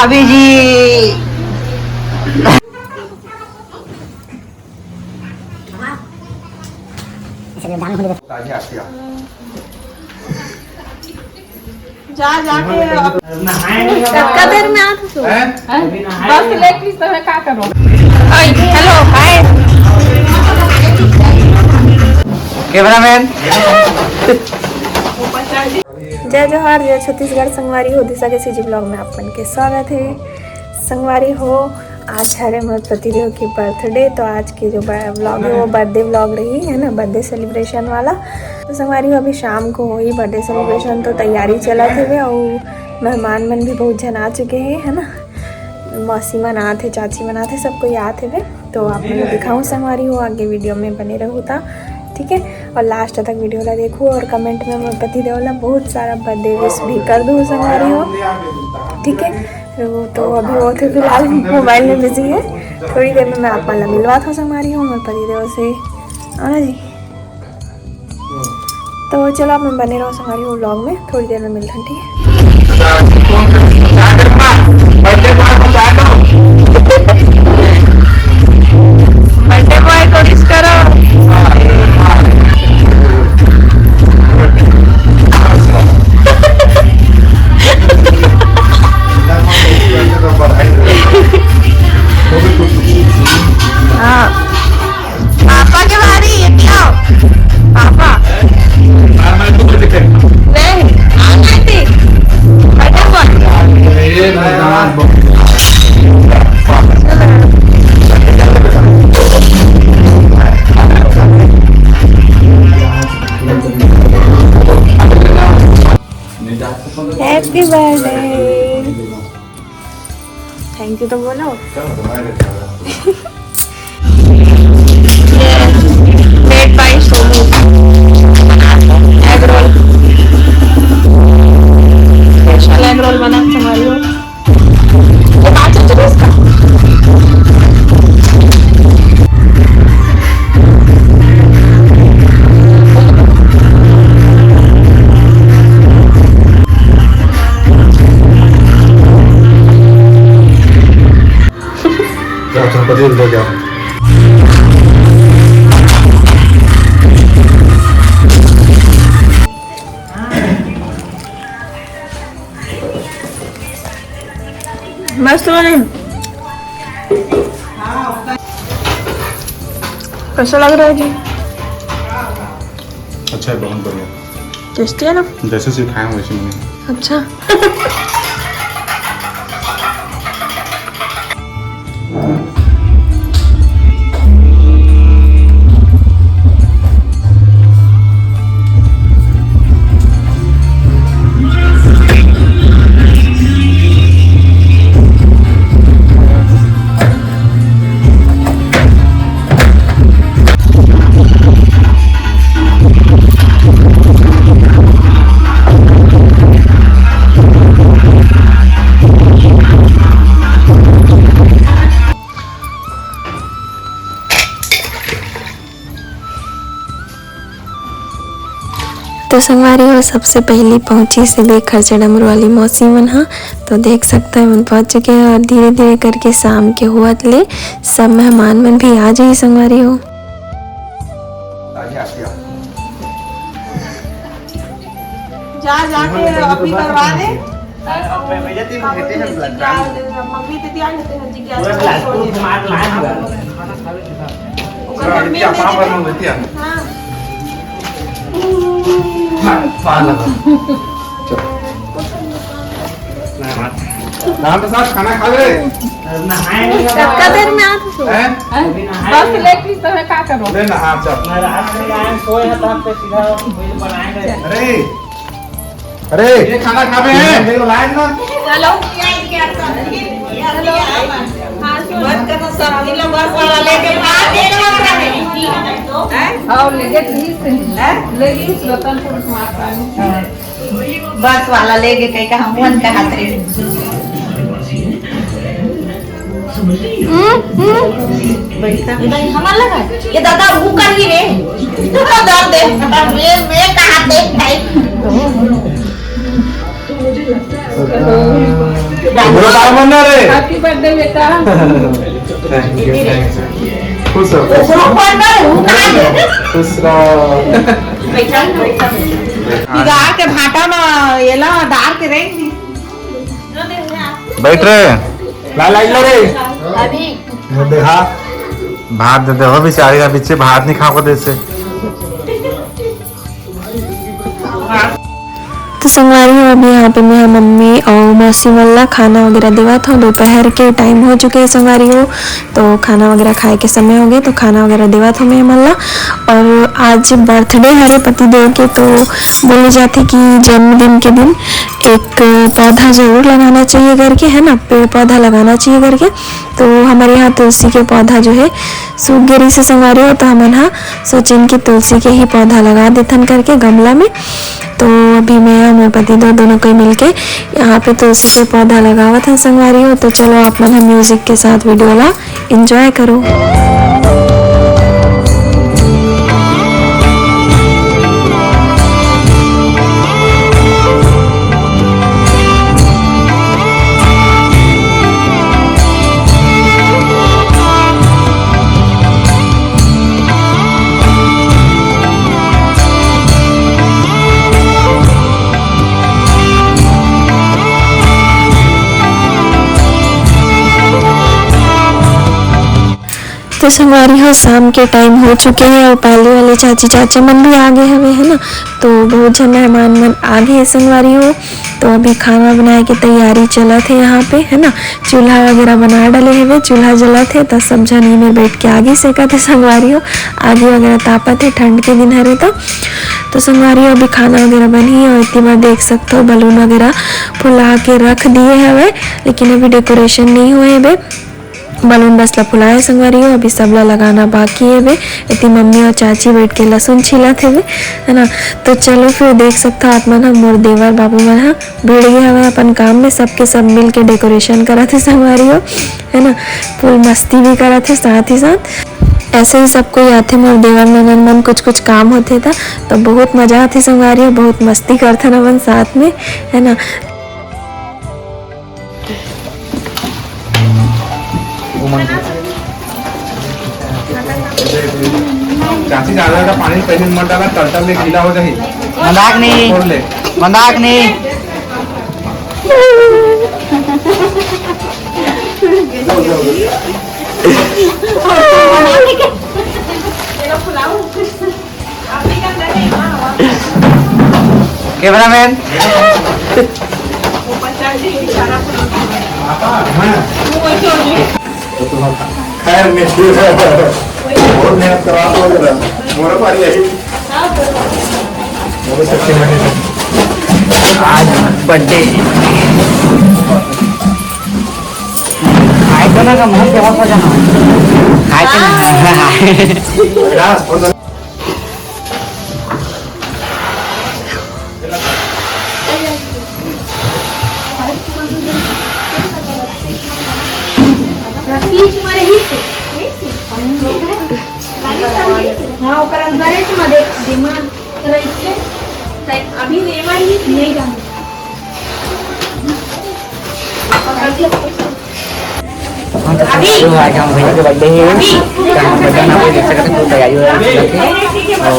भाभी जी जा जाके कब देर में आते हो बस लेके तुम्हें क्या करो। Hello hi cameraman. जय जोहार, जय छत्तीसगढ़। संगवारी हो दिशा के सीजी ब्लॉग में आपन के स्वागत है। संगवारी हो, आज हरे मोर पतिदेव की बर्थडे, तो आज की जो ब्लॉग है वो बर्थडे ब्लॉग रही है ना, बर्थडे सेलिब्रेशन वाला। तो संगवारी हो अभी शाम को हो ही बर्थडे सेलिब्रेशन, तो तैयारी चला थे और मेहमान मन भी बहुत जन आ चुके हैं है ना। मौसी मन आते, चाची मन आते, सब कोई आते हुए। तो आप मैं दिखाऊँ संगवारी हो, आगे वीडियो में बने रहूँ था, ठीक है। और लास्ट तक वीडियो ला देखो और कमेंट में मैं पतिदेव ला बहुत सारा बर्थडे विश भी कर दूँ संगवारी हो, ठीक है। वो तो अभी वो थे फिलहाल मोबाइल में बिजी है। थोड़ी देर में मैं आप वाला मिलवा था संगवारी हूँ मैं पतिदेव से, आना जी। तो चलो आप मैं बने रहो संगवारी हूँ व्लॉग में, थोड़ी देर में मिलते हैं, ठीक है। बर्थडे बॉय को विश करो। हाँ पापा के बारी ये क्या पापा नहीं aunty happy birthday, thank you तो बोलो। Made by Sonu egg roll, special egg roll बना हमारी हो। ये बात है इसका क्या मस्त बने, कैसा लग रहा है जी? अच्छा है, बहुत बढ़िया, टेस्टी है ना, जैसे सिखाए वैसे ही। अच्छा तो संगवारी हो सबसे पहली पहुंची से लेकर चढ़मर वाली मौसी मन। हाँ तो देख सकते हैं मन पहुंच चुके हैं और धीरे धीरे करके शाम के हुआ ले सब मेहमान मन भी आ जाइए संगवारी हो। जा जाके अभी करवा दे मम्मी दीदी आ जाते हैं जी नाम के साथ खाना खा ले। कब देर में आते हो बस लेके तुम्हें क्या करो। अरे नहा चल, अरे अरे ये खाना खावे हैं चलो बस करना सब किलो बस वाला लेके और लेके रतनपुर बस वाला लेके कहीं का हम का हाथ रे हमारा लगा ये दादा वो कर ही रे दादा दे मैं कहां देख भाई बंदा रे हैप्पी बर्थडे बेटा। खुश रहो खुश रहो के भाटा में ये ला डाल के रहेंगे। बैठ रहे ला ला रे अभी देखा भात दे दे बेचारी का पीछे भात नहीं खा को दे से। तो संगवारी हो अभी यहाँ पे मेरा मम्मी और मौसी वाला खाना वगैरह देवा था। दोपहर के टाइम हो चुके हैं संगवारी हो, तो खाना वगैरह खाए के समय हो गए, तो खाना वगैरह देवा था मैं मल्ला। और आज बर्थडे हरे पतिदेव के, तो बोले जाते कि जन्मदिन के दिन एक पौधा ज़रूर लगाना चाहिए करके, है ना, पेड़ पौधा लगाना चाहिए करके। तो हमारे यहाँ तुलसी के पौधा जो है सूख गिरी से संगवारी हो, तो हम यहाँ सोचें कि तुलसी के ही पौधा लगा देथन करके गमला में। तो अभी मैं और मेरे पति दोनों कोई मिलके यहाँ पे तुलसी के पौधा लगावा था संगवारी हो। तो चलो आप मन म्यूजिक के साथ वीडियो ला एंजॉय करो। तो संगवारी हो शाम के टाइम हो चुके हैं और पाली वाले चाची चाचा मन भी आ गए हमें, है ना। तो बहुत जन मेहमान मन आ गए संगवारी हो। तो अभी खाना बनाए की तैयारी चला थे यहाँ पे, है ना। चूल्हा वगैरह बना डाले हुए, चूल्हा जला थे, तो सब जन में बैठ के आगे सेका थे संगवारी हो। आगे वगैरह तापा थे, ठंड के दिन हरे तो संगवारी हो अभी खाना वगैरह बनी है। और इतनी बार देख सकते हो बलून वगैरह फुला के रख दिए है, लेकिन अभी डेकोरेशन नहीं हुए है। बलून बस ला फुलाए संगवारी हो, अभी सबला लगाना बाकी है बे। इतनी मम्मी और चाची बैठ के लहसुन छिला थे बे, है ना। तो चलो फिर देख सकते हो आप मन मोर देवर बाबू मन हाँ भिड़ गए हमें अपन काम में, सबके सब मिल के डेकोरेशन करा थे संगवारी हो, है ना। फुल मस्ती भी करा थे साथ ही साथ। ऐसे ही सब कोई आते मोर देवर ननन मन कुछ कुछ काम होते था, तो बहुत मजा आती संगवारी हो, बहुत मस्ती करते न अपन साथ में, है ना। चाची ज्यादा पानी पहले मत डाला, टलटल ले गीला हो जाए। मजाक नहीं, छोड़ ले मजाक नहीं। कैमरामैन खैर बहुत मेहनत करवा मोर पारी है आज बर्थडे खाए तो ना का मन केवा हो जाना खाए के ना हाँ ओकर अंदर है तुम देख दिमाग तेरा इससे अभी नेवर ही नहीं जाना। अभी आज हम भैया के बर्थडे है, हम बर्थडे ना कोई देख सकते हैं, तैयारी हो रही है और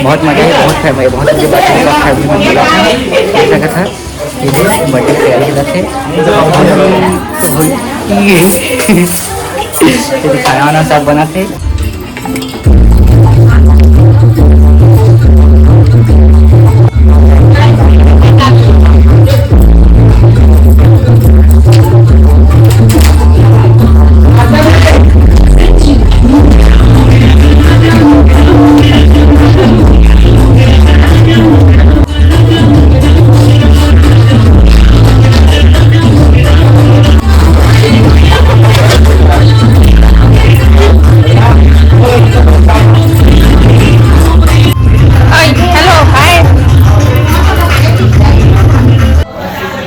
बहुत मजा है, बहुत फैमिली बहुत अच्छी बात है, सब फैमिली में देख सकते था ये बर्थडे की तैयारी करते थे, खाना वाना सब बनाते।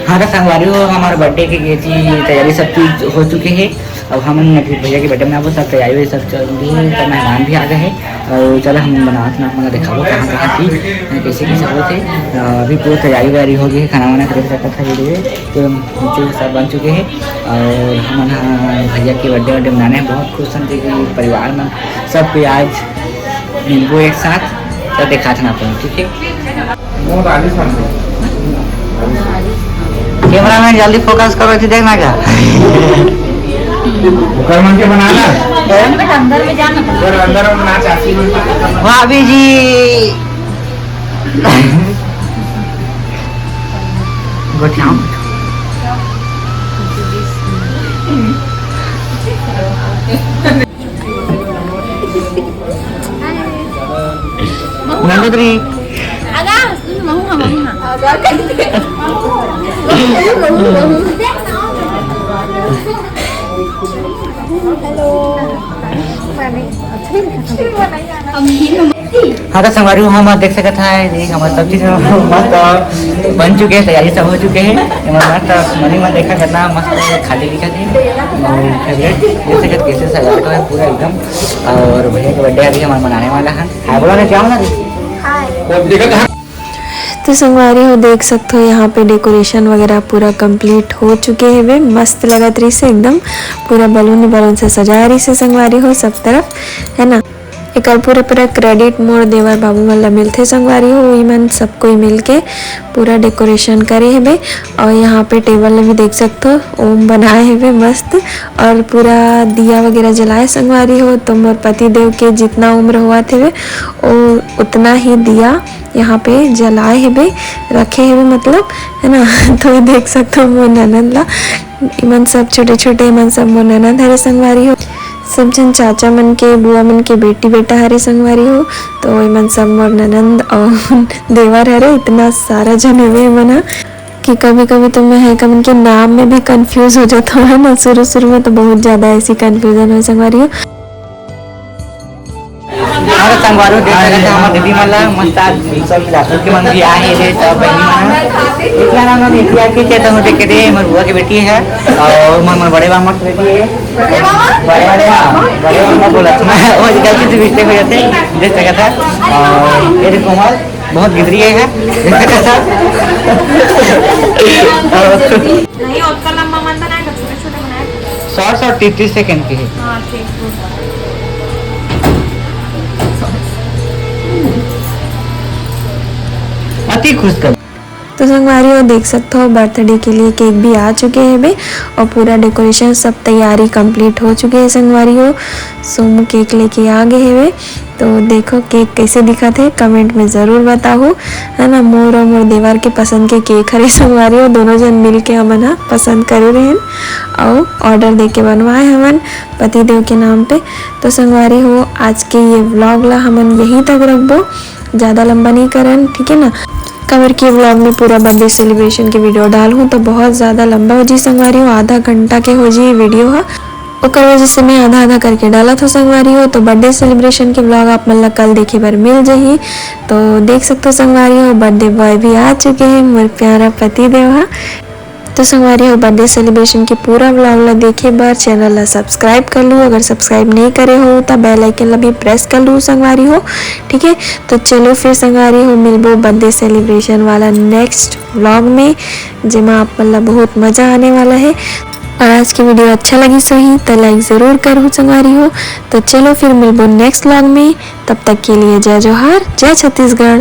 हाँ संगवारी हो हमारे बर्थडे की तैयारी सब चीज हो चुकी है अब हम भैया के बेटे में वो सब तैयारी सब चल रही है, तो मेहमान भी आ गए हैं और चलो हम बना दिखाओ कहाँ कहाँ थी कैसे कैसे हो थे। अभी पूरी तैयारी वैयारी हो गई है, खाना वाना कर सकता था तो नीचे सब बन चुके हैं और हम भैया के बर्थडे मनाने बहुत खुश हैं कि परिवार में सब कोई आज मिलबो एक साथ तो देखा था आपको। ठीक है कैमरा मैन जल्दी फोकस करो थी देखना क्या के बनाना अंदर में जाना अंदर बना चाची भाभी जी बैठाओ नंदुद्री हाँ तो संगवारी हम देख सकते हैं हमारे सब चीज़ मस्त बन चुके हैं, तैयारी सब हो चुके हैं। मस्त मनी में देखा कितना मस्त खाली दिखा थे फेवरेट देख सकते कैसे सजावट है पूरा एकदम। और भैया का बर्थडे अभी हमारे मनाने वाला है। हाय बोला क्या बना तो संगवारी हो देख सकते हो यहाँ पे डेकोरेशन वगैरह पूरा कंप्लीट हो चुके हैं वे मस्त लगत रही से एकदम पूरा बलून से सजा रही से संगवारी हो सब तरफ है ना। एक पूरा क्रेडिट मोर देवर बाबू मल्ला मिलते संगवारी हो वही मन सब कोई मिल के पूरा डेकोरेशन करे है बे। और यहाँ पे टेबल में भी देख सकते हो ओम बनाए है बे मस्त और पूरा दिया वगैरह जलाए संगवारी हो। तो मोर पति देव के जितना उम्र हुआ थे वे और उतना ही दिया यहाँ पे जलाए है बे रखे है बे मतलब है ना। तो ये देख सकते हो मोर ननद ला इमन सब छोटे छोटे इमन सब मोर ननद हरे संगवारी हो। सब जन चाचा मन के बुआ मन के बेटी बेटा हरे संगवारी हो। तो इमन सब मोर ननद और देवर हरे इतना सारा जन हुए मना कि कभी कभी तो मैं है कमन के नाम में भी कंफ्यूज हो जाता है ना। शुरू में तो बहुत ज्यादा ऐसी कंफ्यूजन हो संगवारी हो। संगवारी देख सकते हैं हमारे दीदी मला मस्त सब बिलासपुर के मन भी आए थे सब बहनी मन इतना नाम हम इतिया के चेतन होते के दे मोर बुआ की बेटी है और मोर बड़े मामा की बेटी है बड़े मामा बोला मैं वो गलती से मिस्टेक हो जाते देख सकता है। और ये कोमल बहुत गिदरी है देख सकता नहीं और का लंबा मन बनाएगा छोटे छोटे बनाएगा शॉर्ट्स और 30 सेकंड की है। हां ठीक अति खुश कर। तो संगवारी हो देख सकते हो बर्थडे के लिए केक भी आ चुके हैं बे और पूरा डेकोरेशन सब तैयारी कंप्लीट हो चुके हैं संगवारी हो। सोमू केक लेके आ गए हैं वे। तो देखो केक कैसे दिखा थे कमेंट में ज़रूर बताओ है ना। मोर और मोर देवर के पसंद के केक हरे संगवारी हो दोनों जन मिल के हमन हा पसंद करे रहे और ऑर्डर दे के बनवाए हमन पति देव के नाम पे। तो संगवारी हो आज के ये व्लॉग ला हमन यहीं तक रखबो, ज़्यादा लंबा नहीं करन ठीक है ना। कवर के व्लॉग में पूरा बर्थडे सेलिब्रेशन की वीडियो डालूँ तो बहुत ज़्यादा लंबा हो जी संगवारी हो, आधा घंटा के हो जी वीडियो है ओकर वजह से मैं आधा आधा करके डाला था संगवारी हो। तो बर्थडे सेलिब्रेशन के व्लॉग आप मतलब कल देखे बार मिल जाही। तो देख सकते हो संगवारी हो बर्थडे बॉय भी आ चुके हैं मोर प्यारा पति देव हा। तो संगवारी हो बर्थडे सेलिब्रेशन के पूरा व्लॉग ला देखे बार चैनल ला सब्सक्राइब कर लो, अगर सब्सक्राइब नहीं करे हो तो बेल आइकन ला भी प्रेस कर लो संगवारी हो ठीक है। तो चलो फिर संगवारी हो मिलबो बर्थडे सेलिब्रेशन वाला नेक्स्ट व्लॉग में जिमा आप मतलब बहुत मज़ा आने वाला है। और आज की वीडियो अच्छा लगी सही तो लाइक ज़रूर करो संगवारी हो। तो चलो फिर मिलबो नेक्स्ट व्लॉग में, तब तक के लिए जय जोहार जय छत्तीसगढ़।